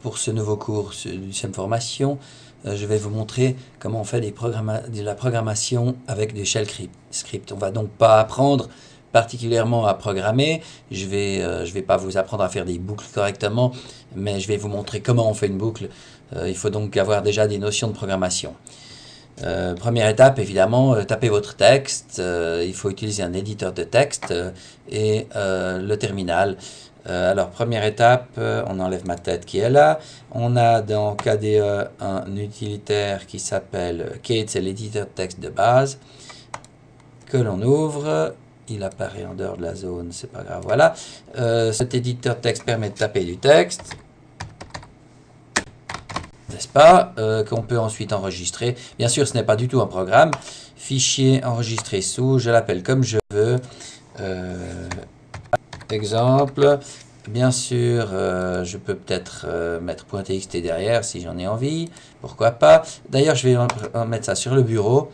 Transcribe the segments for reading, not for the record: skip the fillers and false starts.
pour ce nouveau cours du SEM Formation, je vais vous montrer comment on fait de la programmation avec des shell scripts. On va donc pas apprendre particulièrement à programmer. Je vais pas vous apprendre à faire des boucles correctement, mais je vais vous montrer comment on fait une boucle. Il faut donc avoir déjà des notions de programmation. Première étape, évidemment, tapez votre texte. Il faut utiliser un éditeur de texte et le terminal. Alors, première étape, on enlève ma tête qui est là. On a dans KDE un utilitaire qui s'appelle Kate, c'est l'éditeur de texte de base, que l'on ouvre. Il apparaît en dehors de la zone, c'est pas grave, voilà. Cet éditeur de texte permet de taper du texte, n'est-ce pas, qu'on peut ensuite enregistrer. Bien sûr, ce n'est pas du tout un programme. Fichier enregistré sous, je l'appelle comme je veux. Exemple, bien sûr, je peux peut-être mettre .txt derrière si j'en ai envie, pourquoi pas. D'ailleurs, je vais en mettre ça sur le bureau.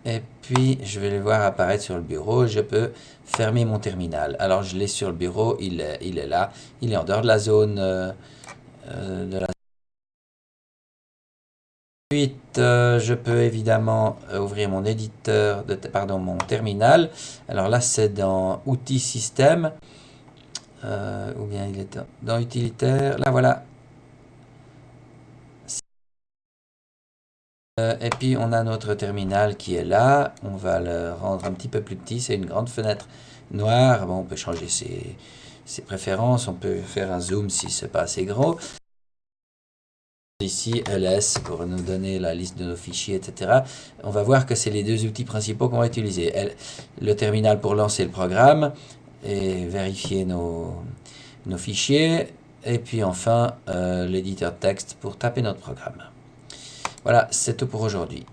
Et puis, je vais le voir apparaître sur le bureau. Je peux fermer mon terminal. Alors, je l'ai sur le bureau, il est là. Il est en dehors de la zone Ensuite, je peux évidemment ouvrir mon éditeur, mon terminal. Alors là, c'est dans Outils Système, ou bien il est dans Utilitaire. Là, voilà. Et puis, on a notre terminal qui est là. On va le rendre un petit peu plus petit. C'est une grande fenêtre noire. Bon, on peut changer ses préférences. On peut faire un zoom si c'est pas assez gros. Ici ls pour nous donner la liste de nos fichiers, etc. On va voir que c'est les deux outils principaux qu'on va utiliser. Le terminal pour lancer le programme et vérifier nos fichiers. Et puis enfin l'éditeur de texte pour taper notre programme. Voilà, c'est tout pour aujourd'hui.